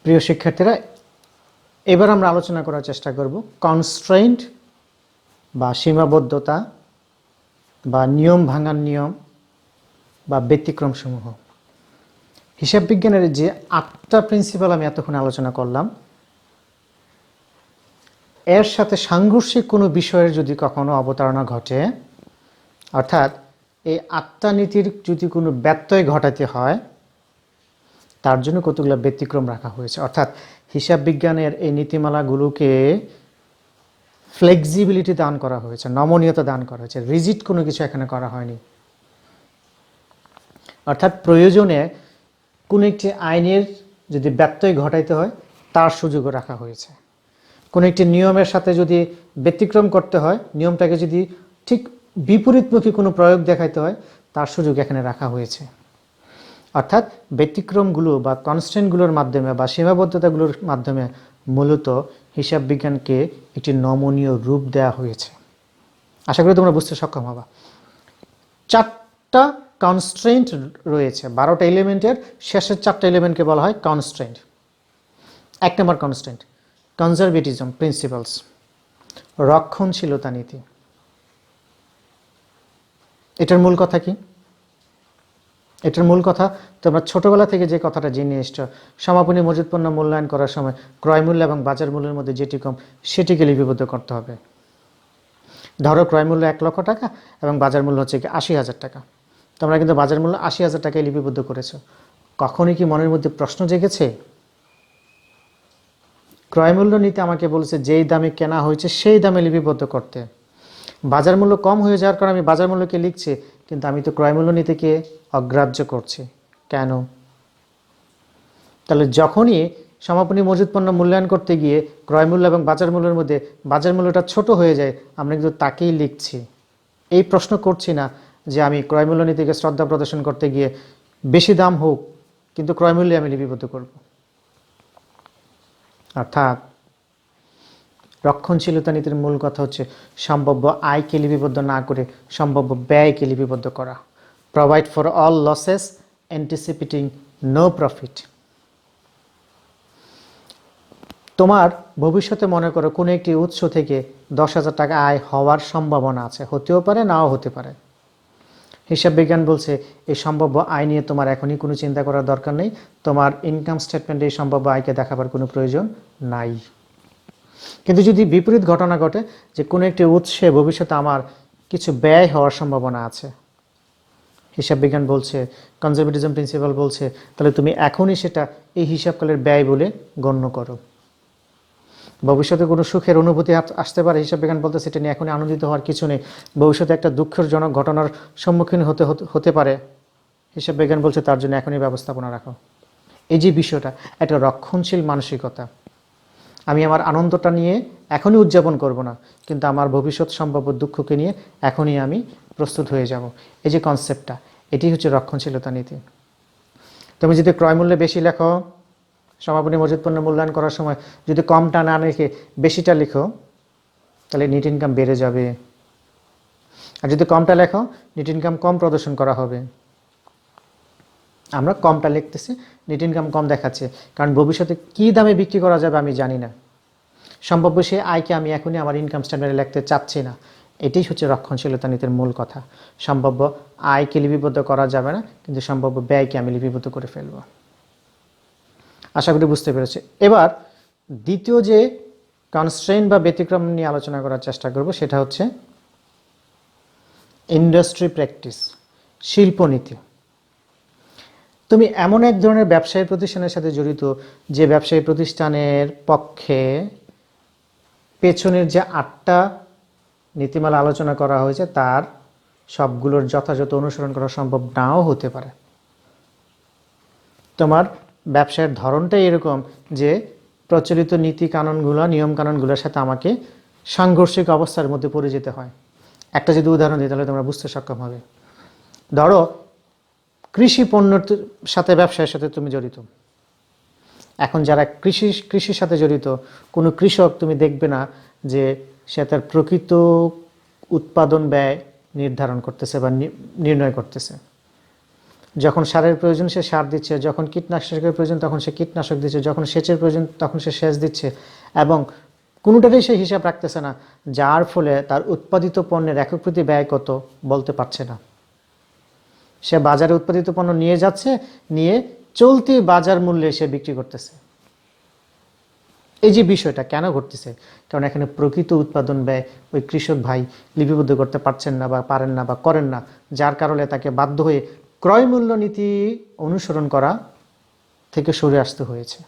প্রিয় শিক্ষার্থীরা, এবার আমরা আলোচনা করার চেষ্টা করব কনস্ট্রেইন্ট বা সীমাবদ্ধতা বা নিয়ম ভাঙার নিয়ম বা ব্যতিক্রমসমূহ। হিসাব বিজ্ঞানের যে 8টা প্রিন্সিপাল আমি এতক্ষণ আলোচনা করলাম, এর সাথে সাংঘর্ষিক কোনো বিষয়ের যদি কখনো অবতারণা ঘটে, অর্থাৎ এই 8টা নীতির যদি কোনো ব্যত্যয় ঘটাতে হয়, তার জন্য কতগুলো ব্যতিক্রম রাখা হয়েছে। অর্থাৎ হিসাব বিজ্ঞানের এই নীতিমালাগুলোকে ফ্লেক্সিবিলিটি দান করা হয়েছে, নমনীয়তা দান করা হয়েছে, রিজিড কোনো কিছু এখানে করা হয়নি। অর্থাৎ প্রয়োজনে কোনো একটি আইনের যদি ব্যত্যয় ঘটাইতে হয়, তার সুযোগও রাখা হয়েছে। কোনো একটি নিয়মের সাথে যদি ব্যতিক্রম করতে হয়, নিয়মটাকে যদি ঠিক বিপরীতমুখী কোনো প্রয়োগ দেখাইতে হয়, তার সুযোগ এখানে রাখা হয়েছে। অর্থাৎ ব্যতিক্রমগুলো বা কনস্ট্যান্টগুলোর মাধ্যমে বা সীমাবদ্ধতাগুলোর মাধ্যমে মূলত হিসাব বিজ্ঞানকে একটি নমনীয় রূপ দেওয়া হয়েছে। আশা করি তোমরা বুঝতে সক্ষম হবা। 4টা কনস্ট্রেন্ট রয়েছে, 12টা এলিমেন্টের শেষের 4টা এলিমেন্টকে বলা হয় কনস্ট্রেন্ট। 1 নম্বর কনস্ট্রেন্ট কনজারভেটিজম প্রিন্সিপালস, রক্ষণশীলতা নীতি। এটার মূল কথা কি? এটার মূল কথা তোমরা ছোটবেলা থেকে যে কথাটা জেনে এসছো, সমাপনী মজুত পণ্য মূল্যায়ন করার সময় ক্রয় মূল্য এবং বাজার মূল্যের মধ্যে যেটি কম সেটিকে লিপিবদ্ধ করতে হবে। ধরো ক্রয় মূল্য 1 লক্ষ টাকা এবং বাজার মূল্য হচ্ছে 80,000 টাকা। তোমরা কিন্তু বাজার মূল্য 80,000 টাকায় লিপিবদ্ধ করেছো। কখনই কি মনের মধ্যে প্রশ্ন জেগেছে? ক্রয় মূল্য নিতে আমাকে বলেছে যেই দামে কেনা হয়েছে সেই দামে লিপিবদ্ধ করতে। বাজার মূল্য কম হয়ে যাওয়ার কারণে আমি বাজার মূল্যকে লিখছি, কিন্তু আমি তো ক্রয় মূল্য নীতিকে অগ্রাহ্য করছি। কেন? তাহলে যখনই সমাপনী মজুত পণ্য মূল্যায়ন করতে গিয়ে ক্রয় মূল্য এবং বাজার মূল্যের মধ্যে বাজার মূল্যটা ছোট হয়ে যায়, আমরা কিন্তু তাকেই লিখছি। এই প্রশ্ন করছি না যে আমি ক্রয় মূল্য নীতিকে শ্রদ্ধা প্রদর্শন করতে গিয়ে বেশি দাম হোক, কিন্তু ক্রয় মূল্যে আমি লিপিবদ্ধ করব। অর্থাৎ রক্ষণশীলতা নীতির মূল কথা হচ্ছে সম্ভাব্য আয়কে লিপিবদ্ধ না করে সম্ভাব্য ব্যয়কে লিপিবদ্ধ করা। Provide for all losses anticipating no profit. তোমার ভবিষ্যতে মনে করো কোনো একটি উৎস থেকে 10,000 টাকা আয় হওয়ার সম্ভাবনা আছে, হতেও পারে নাও হতে পারে। হিসাব বিজ্ঞান বলছে এই সম্ভাব্য আয় নিয়ে তোমার এখনই কোনো চিন্তা করার দরকার নেই, তোমার ইনকাম স্টেটমেন্টে এই সম্ভাব্য আয়কে দেখাবার কোনো প্রয়োজন নাই। কিন্তু যদি বিপরীত ঘটনা ঘটে যে কোনো একটি উৎসে ভবিষ্যতে আমার কিছু ব্যয় হওয়ার সম্ভাবনা আছে, হিসাব বিজ্ঞান বলছে, কনজারভেটিজম প্রিন্সিপাল বলছে, তাহলে তুমি এখনই সেটা এই হিসাবকালের ব্যয় বলে গণ্য করো। ভবিষ্যতে কোনো সুখের অনুভূতি আসতে পারে, হিসাব বিজ্ঞান বলতে সেটা নিয়ে এখনই আনন্দিত হওয়ার কিছু নেই। ভবিষ্যতে একটা দুঃখজনক ঘটনার সম্মুখীন হতে পারে, হিসাব বিজ্ঞান বলছে তার জন্য এখনই ব্যবস্থাপনা রাখো। এই যে বিষয়টা, একটা রক্ষণশীল মানসিকতা। আমি আমার আনন্দটা নিয়ে এখনই উদযাপন করব না, কিন্তু আমার ভবিষ্যৎ সম্ভাব্য দুঃখকে নিয়ে এখনই আমি প্রস্তুত হয়ে যাব। এই যে কনসেপ্টটা, এটি হচ্ছে রক্ষণশীলতা নীতি। তুমি যদি ক্রয় মূল্যে বেশি লেখো, সমাপনী মজুত পণ্য মূল্যায়ন করার সময় যদি কমটা না রেখে বেশিটা লিখো, তাহলে নেট ইনকাম বেড়ে যাবে। আর যদি কমটা লেখো, নেট ইনকাম কম প্রদর্শন করা হবে। আমরা কমটা লিখতেছি, নেট ইনকাম কম দেখাচ্ছে, কারণ ভবিষ্যতে কী দামে বিক্রি করা যাবে আমি জানি না। সম্ভাব্য সেই আয়কে আমি এখনই আমার ইনকাম স্ট্যান্ডার্ডে লিখতে চাচ্ছি না। এটাই হচ্ছে রক্ষণশীলতা নীতির মূল কথা। সম্ভাব্য আয়কে লিপিবদ্ধ করা যাবে না, কিন্তু সম্ভাব্য ব্যয়কে আমি লিপিবদ্ধ করে ফেলব। আশা করি বুঝতে পেরেছি। এবার দ্বিতীয় যে কনস্ট্রেইন্ট বা ব্যতিক্রম নিয়ে আলোচনা করার চেষ্টা করব, সেটা হচ্ছে ইন্ডাস্ট্রি প্র্যাকটিস, শিল্পনীতি। তুমি এমন এক ধরনের ব্যবসায়ী প্রতিষ্ঠানের সাথে জড়িত যে ব্যবসায়ী প্রতিষ্ঠানের পক্ষে পেছনের যে 8টা নীতিমালা আলোচনা করা হয়েছে তার সবগুলোর যথাযথ অনুসরণ করা সম্ভব নাও হতে পারে। তোমার ব্যবসায়ের ধরনটাই এরকম যে প্রচলিত নীতি কানুনগুলো, নিয়ম কানুনগুলোর সাথে আমাকে সাংঘর্ষিক অবস্থার মধ্যে পড়ে যেতে হয়। একটা যদি উদাহরণ দিই তাহলে তোমরা বুঝতে সক্ষম হবে। ধরো কৃষি পণ্যের সাথে, ব্যবসায়ের সাথে তুমি জড়িত। এখন যারা কৃষির সাথে জড়িত, কোনো কৃষক তুমি দেখবে না যে সে তার প্রকৃত উৎপাদন ব্যয় নির্ধারণ করতেছে বা নির্ণয় করতেছে। যখন সারের প্রয়োজন সে সার দিচ্ছে, যখন কীটনাশকের প্রয়োজন তখন সে কীটনাশক দিচ্ছে, যখন সেচের প্রয়োজন তখন সে সেচ দিচ্ছে, এবং কোনোটারই সে হিসাব রাখতেছে না, যার ফলে তার উৎপাদিত পণ্যের একক প্রতি ব্যয় কত বলতে পারছে না। সে বাজারে উৎপাদিত পণ্য নিয়ে যাচ্ছে, নিয়ে চলতি বাজার মূল্যে সে বিক্রি করতেছে। এই যে বিষয়টা কেন ঘটতেছে, কারণ এখানে প্রকৃত উৎপাদন ব্যয় ওই কৃষক ভাই লিপিবদ্ধ করতে পারছেন না বা পারেন না বা করেন না, যার কারণে তাকে বাধ্য হয়ে ক্রয় মূল্য নীতি অনুসরণ করা থেকে সরে আসতে হয়েছে।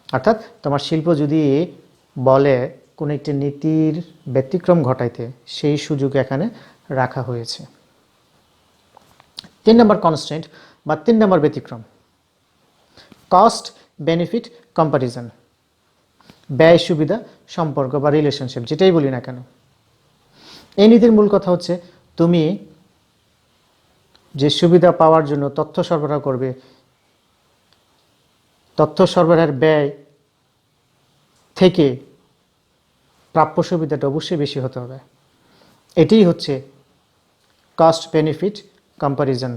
অর্থাৎ তোমার শিল্প যদি বলে কোনো একটি নীতির ব্যতিক্রম ঘটাইতে, সেই সুযোগ এখানে রাখা হয়েছে। 3 নম্বর কনস্ট্যান্ট বা 3 নম্বর ব্যতিক্রম, কস্ট বেনিফিট কম্পারিজন, ব্যয় সুবিধা সম্পর্ক বা রিলেশনশিপ, যেটাই বলি না কেন। এই নীতির মূল কথা হচ্ছে তুমি যে সুবিধা পাওয়ার জন্য তথ্য সরবরাহ করবে, তথ্য সরবরাহের ব্যয় থেকে প্রাপ্য সুবিধাটা অবশ্যই বেশি হতে হবে। এটাই হচ্ছে কস্ট বেনিফিট কম্পারিজন।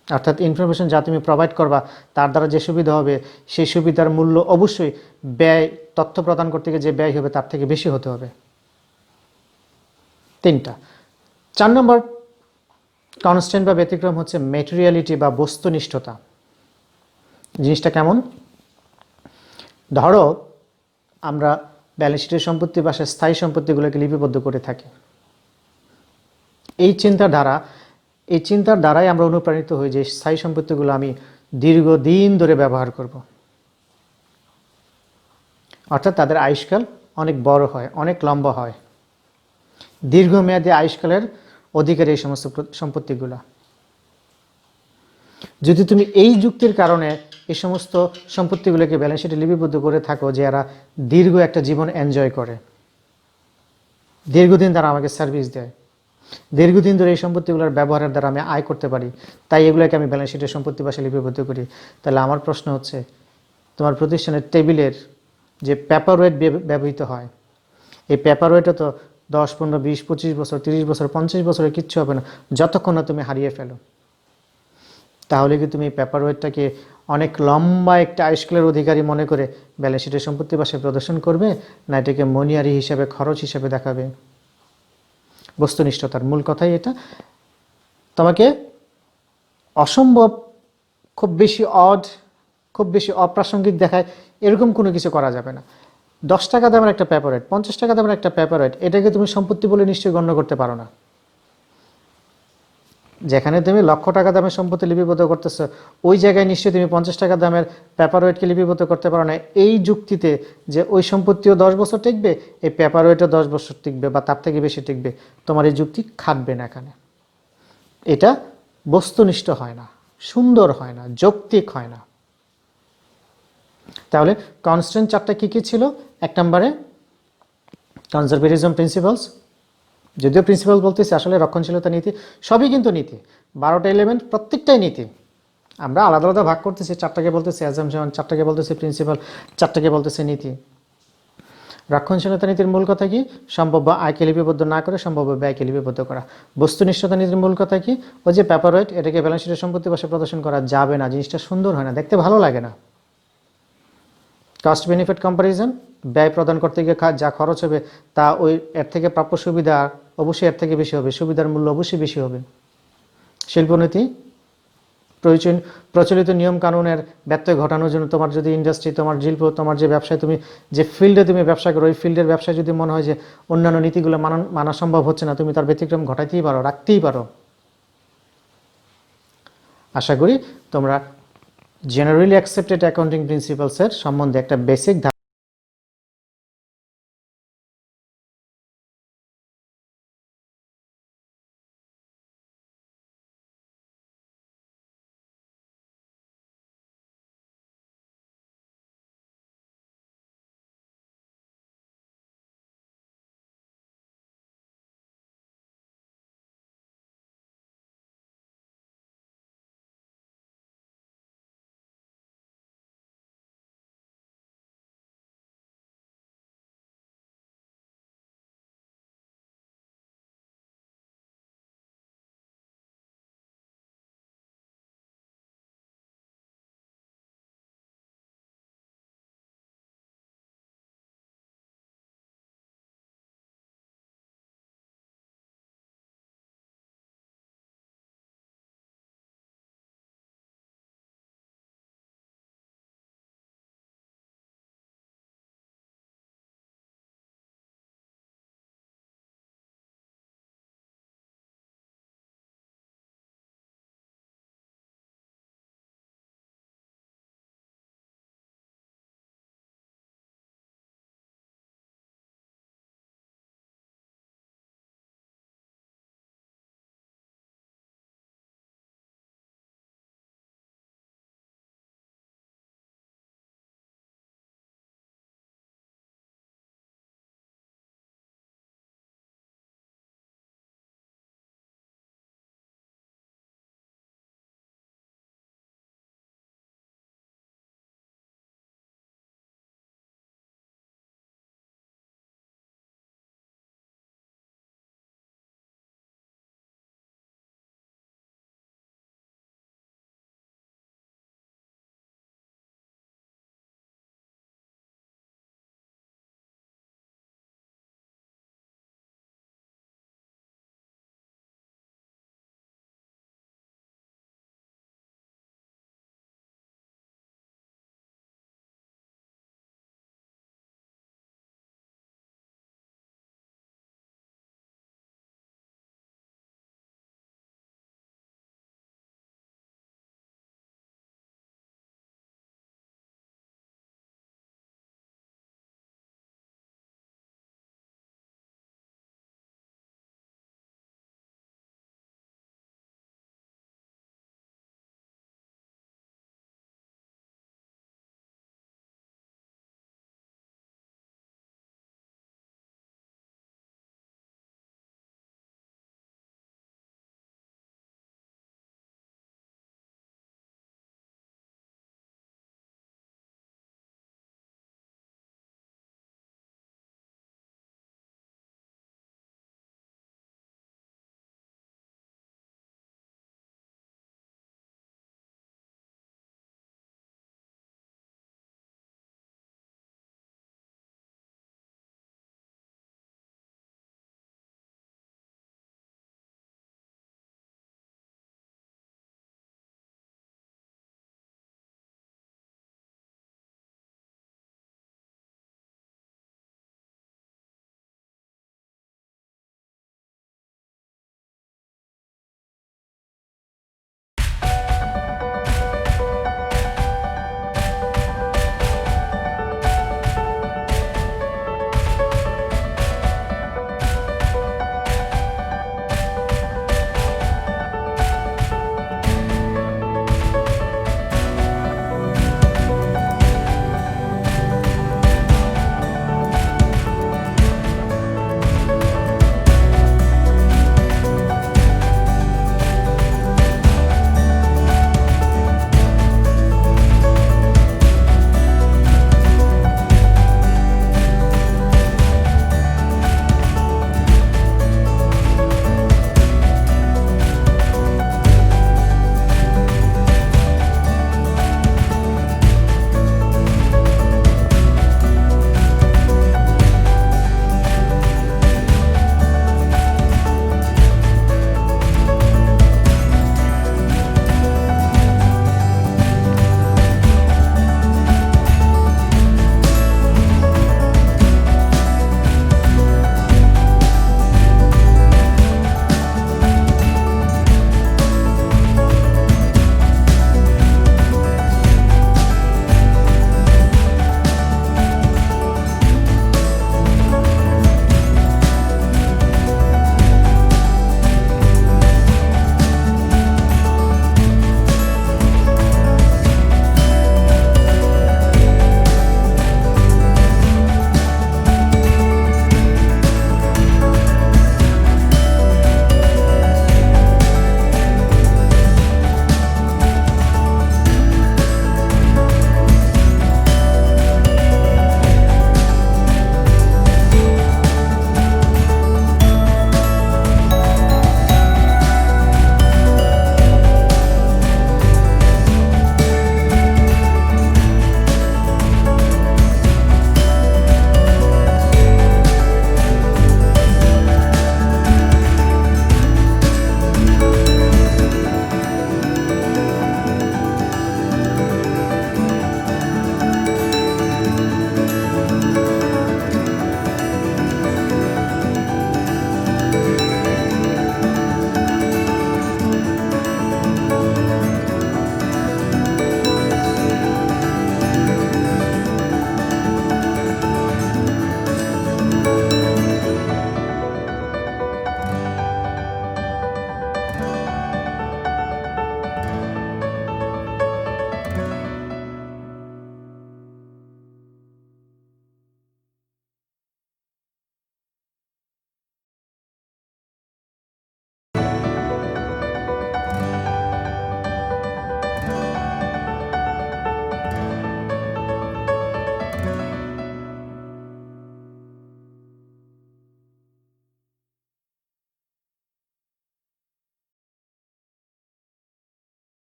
অর্থাৎ ইনফরমেশন যা তুমি প্রোভাইড করবা তার দ্বারা যে সুবিধা হবে, সেই সুবিধার মূল্য অবশ্যই ব্যয়, তথ্য প্রদান করতে গিয়ে যে ব্যয় হবে তার থেকে বেশি হতে হবে। 3টা। 4 নম্বর কনস্ট্যান্ট বা ব্যতিক্রম হচ্ছে ম্যাটেরিয়ালিটি বা বস্তুনিষ্ঠতা। জিনিসটা কেমন? ধরো আমরা ব্যালেন্স শিটের সম্পত্তি বা স্থায়ী সম্পত্তিগুলোকে লিপিবদ্ধ করে থাকি। এই চিন্তার দ্বারাই আমরা অনুপ্রাণিত হই যে স্থায়ী সম্পত্তিগুলো আমি দীর্ঘদিন ধরে ব্যবহার করব। অর্থাৎ তাদের আয়ুষ্কাল অনেক বড় হয়, অনেক লম্বা হয়, দীর্ঘমেয়াদী আয়ুষ্কালের অধিকারী এই সমস্ত সম্পত্তিগুলো। যদি তুমি এই যুক্তির কারণে এই সমস্ত সম্পত্তিগুলোকে ব্যালেন্স শিটে লিপিবদ্ধ করে থাকো যে এরা দীর্ঘ একটা জীবন এনজয় করে, দীর্ঘদিন তারা আমাকে সার্ভিস দেয়, দীর্ঘদিন ধরে এই সম্পত্তিগুলোর ব্যবহারের দ্বারা আমি আয় করতে পারি, তাই এগুলোকে আমি ব্যালেন্স শিটের সম্পত্তি পাশে লিপিবদ্ধ করি, তাহলে আমার প্রশ্ন হচ্ছে তোমার প্রতিষ্ঠানের টেবিলের যে পেপার ওয়েট ব্যবহৃত হয়, এই পেপার ওয়েটও তো 10, 15, 20, 25 বছর, 30 বছর, 50 বছরে কিচ্ছু হবে না যতক্ষণ না তুমি হারিয়ে ফেলো। তাহলে কি তুমি পেপার ওয়েটটাকে অনেক লম্বা একটা আয়ুষ্কালের অধিকারী মনে করে ব্যালেন্স শিটের সম্পত্তি পাশে প্রদর্শন করবে, না এটাকে মনিয়ারি হিসাবে, খরচ হিসাবে দেখাবে? বস্তুনিষ্ঠতার মূল কথাই এটা। তোমাকে অসম্ভব, খুব বেশি অপ্রাসঙ্গিক দেখায় এরকম কোনো কিছু করা যাবে না। 10 টাকা দামের একটা পেপার ওয়েট, 50 টাকা দামের একটা পেপার ওয়েট, এটাকে তুমি সম্পত্তি বলে নিশ্চয়ই গণ্য করতে পারো না। যেখানে তুমি লক্ষ টাকা দামের সম্পত্তি লিপিবদ্ধ করতেছো, ওই জায়গায় নিশ্চয়ই তুমি 50 টাকা দামের পেপার ওয়েটকে লিপিবদ্ধ করতে পারো না এই যুক্তিতে যে ওই সম্পত্তিও 10 বছর টিকবে, এই পেপার ওয়েটও 10 বছর টিকবে বা তার থেকে বেশি টিকবে। তোমার এই যুক্তি খাটবে না এখানে। এটা বস্তুনিষ্ঠ হয় না, সুন্দর হয় না, যৌক্তিক হয় না। তাহলে কনস্ট্যান্ট 4টা কী কী ছিল? 1 নম্বরে কনজারভেটিজম প্রিন্সিপালস, যদিও প্রিন্সিপাল বলতেছি আসলে রক্ষণশীলতা নীতি, সবই কিন্তু নীতি, 12টা এলিমেন্ট প্রত্যেকটাই নীতি। আমরা আলাদা আলাদা ভাগ করতেছি, 4টাকে বলতেছি অ্যাজাম্পশন, 4টাকে বলতেছি প্রিন্সিপাল, 4টাকে বলতেছি নীতি। রক্ষণশীলতা নীতির মূল কথা কি? সম্ভাব্য আয়কে লিপিবদ্ধ না করে সম্ভাব্য ব্যয়কে লিপিবদ্ধ করা। বস্তুনিষ্ঠতা নীতির মূল কথা কি? ওই যে পেপার ওয়েট, এটাকে ব্যালেন্স শিটের সম্পত্তি পাশে প্রদর্শন করা যাবে না, জিনিসটা সুন্দর হয় না, দেখতে ভালো লাগে না। কস্ট বেনিফিট কম্পারিজন, ব্যয় প্রদান করতে গিয়ে যা খরচ হবে তা এর থেকে প্রাপ্য সুবিধা অবশ্যই এর থেকে বেশি হবে, সুবিধার মূল্য অবশ্যই বেশি হবে। শিল্পনীতি, প্রচলিত নিয়ম কানুনের ব্যত্যয় ঘটানোর জন্য তোমার যদি ইন্ডাস্ট্রি, তোমার শিল্প, তোমার যে ব্যবসায় তুমি যে ফিল্ডে তুমি ব্যবসা করো, ওই ফিল্ডের ব্যবসায় যদি মনে হয় যে অন্যান্য নীতিগুলো মানা সম্ভব হচ্ছে না, তুমি তার ব্যতিক্রম ঘটাইতেই পারো, রাখতেই পারো। আশা করি তোমরা জেনারেলি অ্যাকসেপ্টেড অ্যাকাউন্টিং প্রিন্সিপালসের সম্বন্ধে একটা বেসিক